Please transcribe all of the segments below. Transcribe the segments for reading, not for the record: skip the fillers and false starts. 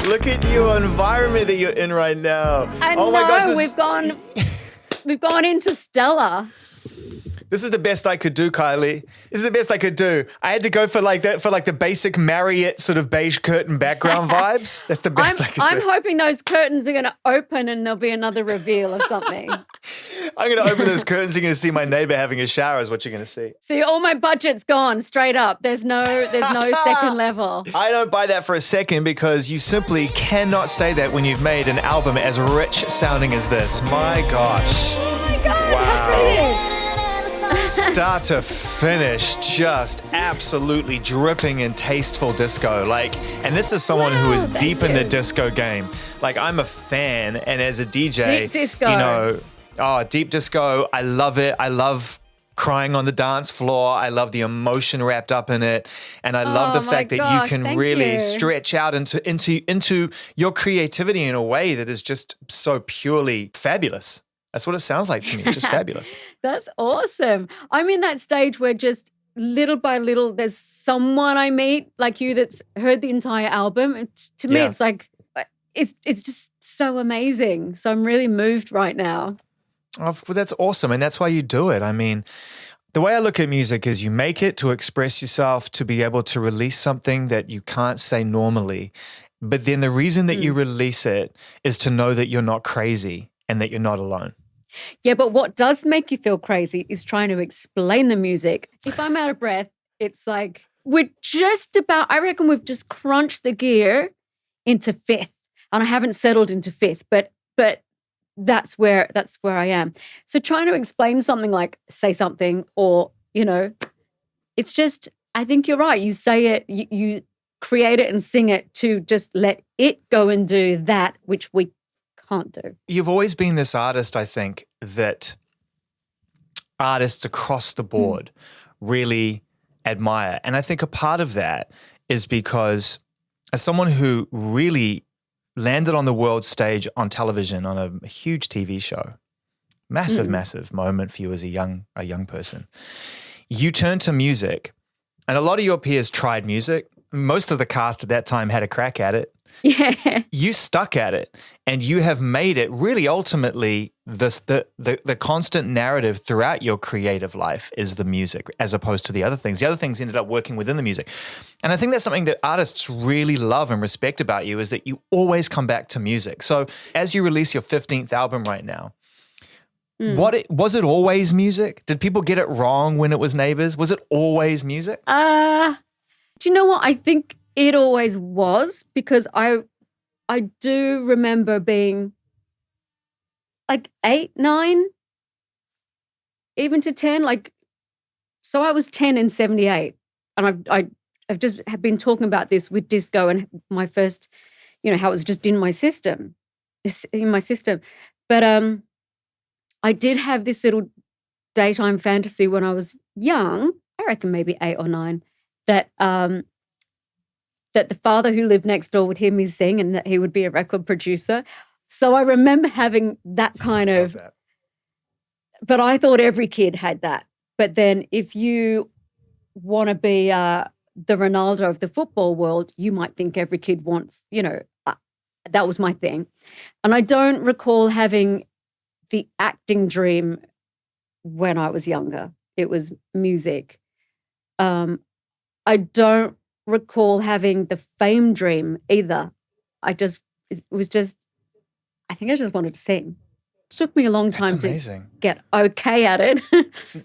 Look at your environment that you're in right now. I oh know, my gosh, we've gone interstellar. This is the best I could do, Kylie. This is the best I could do. I had to go for like the basic Marriott sort of beige curtain background vibes. That's the best I could do. I'm hoping those curtains are going to open and there'll be another reveal of something. I'm going to open those curtains. You're going to see my neighbor having a shower is what you're going to see. See, all my budget's gone straight up. There's no second level. I don't buy that for a second because you simply cannot say that when you've made an album as rich sounding as this. My gosh. Oh my God, Wow. how pretty. Start to finish, just absolutely dripping in tasteful disco. And this is someone who is deep in the disco game. I'm a fan, and as a DJ, deep disco. Deep disco. I love it. I love crying on the dance floor. I love the emotion wrapped up in it, and I love the fact that you can really stretch out into your creativity in a way that is just so purely fabulous. That's what it sounds like to me. Just fabulous. That's awesome. I'm in that stage where just little by little, there's someone I meet like you that's heard the entire album. And to me, it's like, it's just so amazing. So I'm really moved right now. Oh, well, that's awesome. And that's why you do it. I mean, the way I look at music is you make it to express yourself, to be able to release something that you can't say normally. But then the reason that you release it is to know that you're not crazy and that you're not alone. Yeah, but what does make you feel crazy is trying to explain the music. If I'm out of breath, it's like I reckon we've just crunched the gear into fifth. And I haven't settled into fifth, but that's where I am. So trying to explain something like say something or, it's just, I think you're right. You say it, you create it and sing it to just let it go and do that, which we can't do. You've always been this artist, I think, that artists across the board really admire. And I think a part of that is because as someone who really landed on the world stage on television on a huge TV show, massive moment for you as a young person, you turned to music, and a lot of your peers tried music. Most of the cast at that time had a crack at it. Yeah. You stuck at it, and you have made it really ultimately the constant narrative throughout your creative life is the music as opposed to the other things. The other things ended up working within the music. And I think that's something that artists really love and respect about you is that you always come back to music. So as you release your 15th album right now, was it always music? Did people get it wrong when it was Neighbours? Was it always music? Do you know what? I think it always was because I do remember being like 8, 9, even to 10. So I was 10 in 78, and I've just have been talking about this with disco and my first, how it was just in my system. But I did have this little daytime fantasy when I was young. I reckon maybe 8 or 9. That the father who lived next door would hear me sing and that he would be a record producer. So I remember having that kind of, but I thought every kid had that. But then if you want to be the Ronaldo of the football world, you might think every kid wants, that was my thing. And I don't recall having the acting dream when I was younger. It was music. I don't recall having the fame dream either. I think I just wanted to sing. It took me a long time to get okay at it.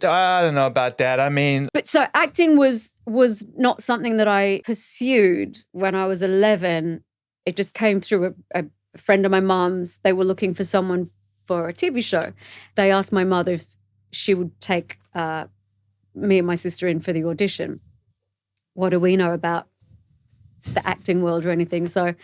I don't know about that. I mean, but so acting was not something that I pursued when I was 11. It just came through a friend of my mom's. They were looking for someone for a TV show. They asked my mother if she would take me and my sister in for the audition. What do we know about the acting world or anything? So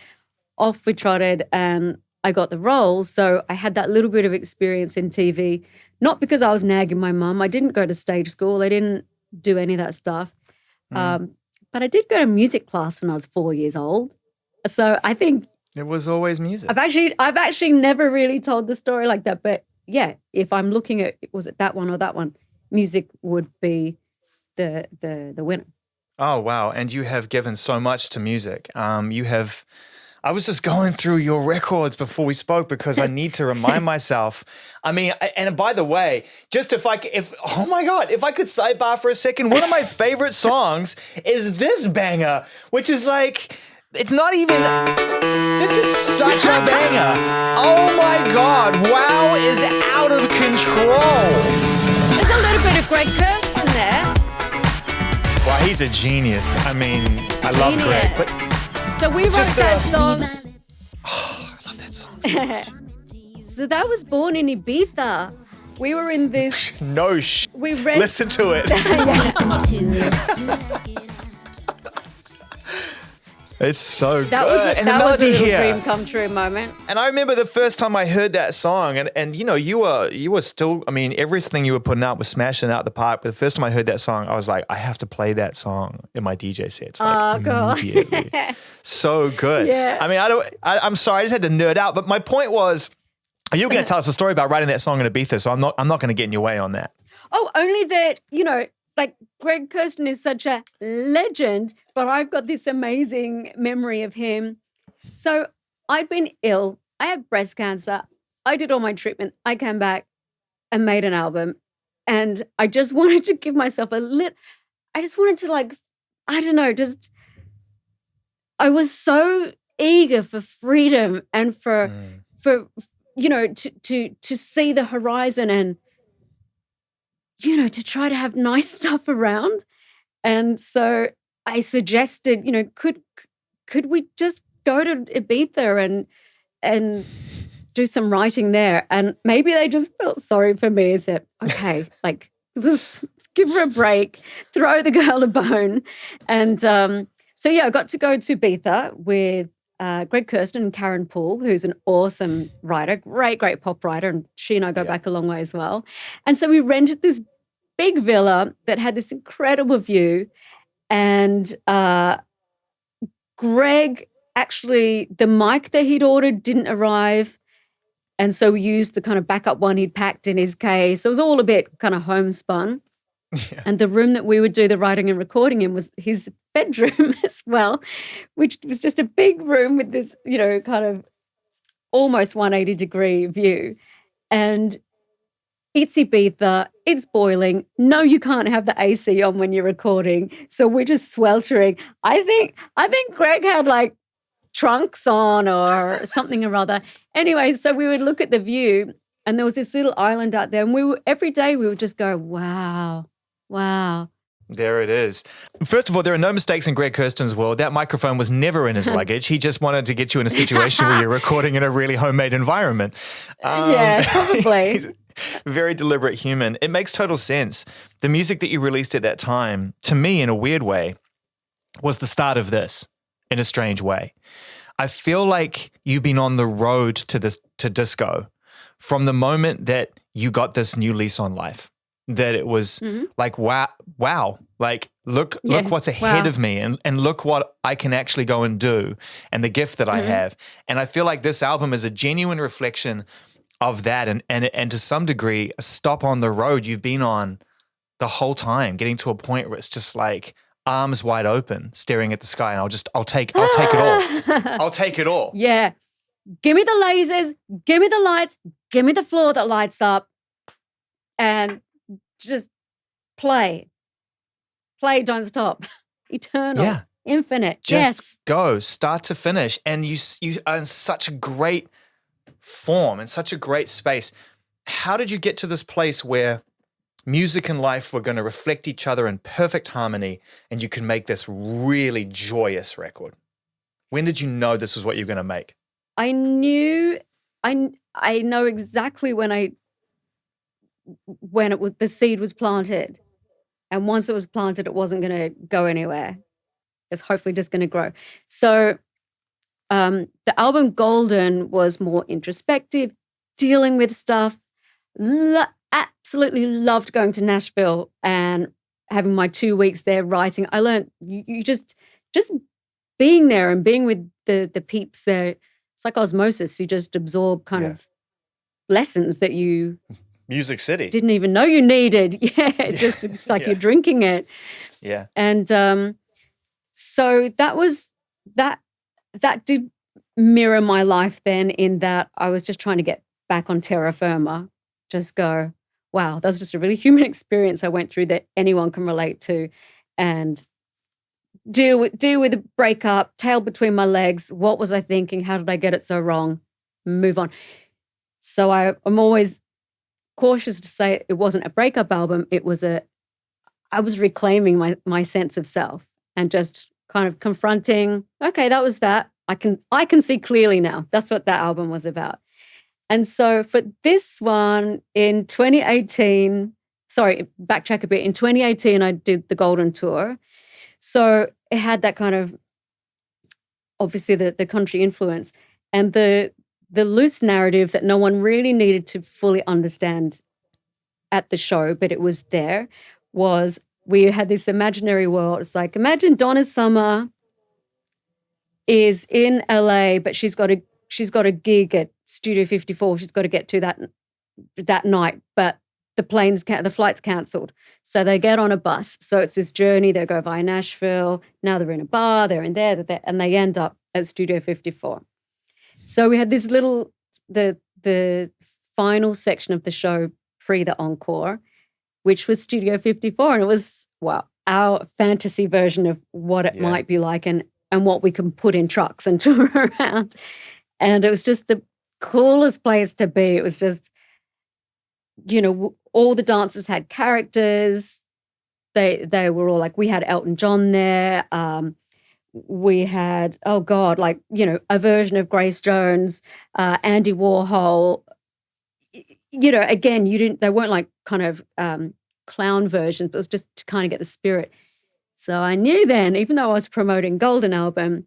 off we trotted and I got the role. So I had that little bit of experience in TV, not because I was nagging my mum. I didn't go to stage school. I didn't do any of that stuff. But I did go to music class when I was 4 years old. So I think it was always music. I've actually never really told the story like that. But yeah, if I'm looking at, was it that one or that one, music would be the winner. Oh, wow. And you have given so much to music. You have, I was just going through your records before we spoke because I need to remind myself. I mean, and by the way, just oh my God, if I could sidebar for a second, one of my favorite songs is this banger, which is like, it's not even, this is such a banger. Oh my God, Wow is out of control. There's a little bit of Greg Kirsten there. Well, he's a genius. I mean, I love Greg, but so we wrote that song. I love that song. So that was born in Ibiza. We were in this. Listen to it. It's so good. And that was a little dream come true moment. And I remember the first time I heard that song, and you know, you were still, I mean, everything you were putting out was smashing out the park. But the first time I heard that song, I was like, I have to play that song in my DJ sets. Like, God. Immediately. So good. Yeah. I mean, I'm sorry, I just had to nerd out. But my point was, you were going to tell us a story about writing that song in Ibiza, so I'm not going to get in your way on that. Oh, only that, you know, like Greg Kirsten is such a legend, but I've got this amazing memory of him. So I'd been ill. I had breast cancer. I did all my treatment. I came back and made an album. And I just wanted to give myself I just wanted to like, I don't know, I was so eager for freedom and for you know, to see the horizon and, you know, to try to have nice stuff around. And so I suggested, you know, could we just go to Ibiza and do some writing there? And maybe they just felt sorry for me and said, okay, like, just give her a break, throw the girl a bone. And so, yeah, I got to go to Ibiza with Greg Kirsten and Karen Poole, who's an awesome writer, great pop writer, and she and I go back a long way as well. And so we rented this big villa that had this incredible view, and Greg, actually, the mic that he'd ordered didn't arrive, and so we used the kind of backup one he'd packed in his case. It was all a bit kind of homespun. Yeah. And the room that we would do the writing and recording in was his bedroom as well, which was just a big room with this, you know, kind of almost 180-degree view. And it's Ibiza, it's boiling. No, you can't have the AC on when you're recording. So we're just sweltering. I think Greg had like trunks on or something or other. Anyway, so we would look at the view and there was this little island out there, and every day we would just go, wow. There it is. First of all, there are no mistakes in Greg Kirsten's world. That microphone was never in his luggage. He just wanted to get you in a situation where you're recording in a really homemade environment. Yeah, probably. He's a very deliberate human. It makes total sense. The music that you released at that time, to me, in a weird way, was the start of this in a strange way. I feel like you've been on the road to disco from the moment that you got this new lease on life. That it was like, wow, like look what's ahead of me and look what I can actually go and do and the gift that I have. And I feel like this album is a genuine reflection of that and to some degree a stop on the road you've been on the whole time, getting to a point where it's just like arms wide open, staring at the sky, and I'll take it all. I'll take it all. Yeah. Give me the lasers, give me the lights, give me the floor that lights up, and just play, don't stop, eternal, infinite. Just go, start to finish, and you are in such a great form, in such a great space. How did you get to this place where music and life were going to reflect each other in perfect harmony, and you can make this really joyous record? When did you know this was what you were going to make? I know exactly when the seed was planted. And once it was planted, it wasn't going to go anywhere. It's hopefully just going to grow. So the album Golden was more introspective, dealing with stuff. Absolutely loved going to Nashville and having my 2 weeks there writing. I learned you just being there and being with the peeps there. It's like osmosis. You just absorb kind of lessons that you Music City didn't even know you needed. It's like you're drinking it. Yeah. And so that was that did mirror my life then, in that I was just trying to get back on terra firma, just go, wow, that was just a really human experience I went through that anyone can relate to, and deal with a breakup, tail between my legs. What was I thinking? How did I get it so wrong? Move on. So I'm always cautious to say it wasn't a breakup album. I was reclaiming my sense of self and just kind of confronting, okay, that was that. I can see clearly now. That's what that album was about. And so for this one in 2018, sorry, backtrack a bit. In 2018, I did the Golden Tour. So it had that kind of, obviously the country influence, and the loose narrative that no one really needed to fully understand at the show, but it was there, was we had this imaginary world. It's like, imagine Donna Summer is in LA, but she's got a gig at Studio 54. She's got to get to that night, but the flight's cancelled. So they get on a bus. So it's this journey. They go via Nashville. Now they're in a bar. They're in there, and they end up at Studio 54. So we had this the final section of the show pre the encore, which was Studio 54, and it was, wow, our fantasy version of what it might be like, and what we can put in trucks and tour around. And it was just the coolest place to be. It was just, all the dancers had characters. They were all like, we had Elton John there. We had, oh God, like, a version of Grace Jones, Andy Warhol. Again, they weren't like kind of clown versions, but it was just to kind of get the spirit. So I knew then, even though I was promoting Golden Album,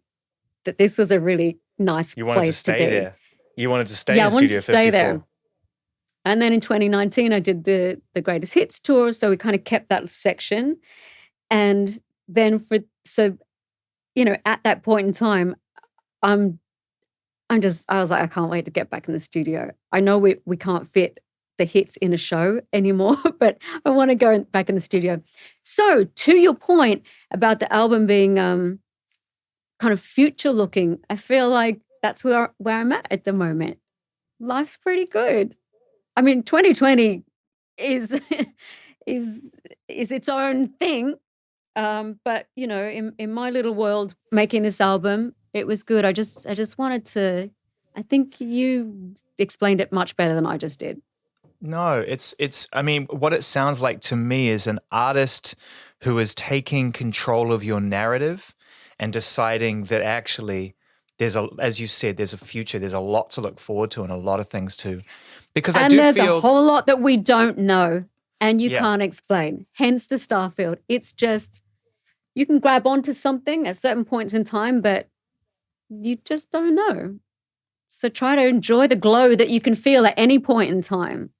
that this was a really nice place to be. You wanted to stay there. You wanted to stay in I wanted Studio to stay 54. there. And then in 2019, I did the Greatest Hits tour, so we kind of kept that section. And then at that point in time, I was like, I can't wait to get back in the studio. I know we can't fit the hits in a show anymore, but I want to go back in the studio. So to your point about the album being kind of future looking, I feel like that's where I'm at the moment. Life's pretty good. I mean, 2020 is its own thing. But in my little world, making this album, it was good. I just wanted to. I think you explained it much better than I just did. No, it's. I mean, what it sounds like to me is an artist who is taking control of your narrative and deciding that actually as you said, there's a future. There's a lot to look forward to and a lot of things to. Because there's a whole lot that we don't know and you can't explain. Hence the Starfield. It's just, you can grab onto something at certain points in time, but you just don't know. So try to enjoy the glow that you can feel at any point in time.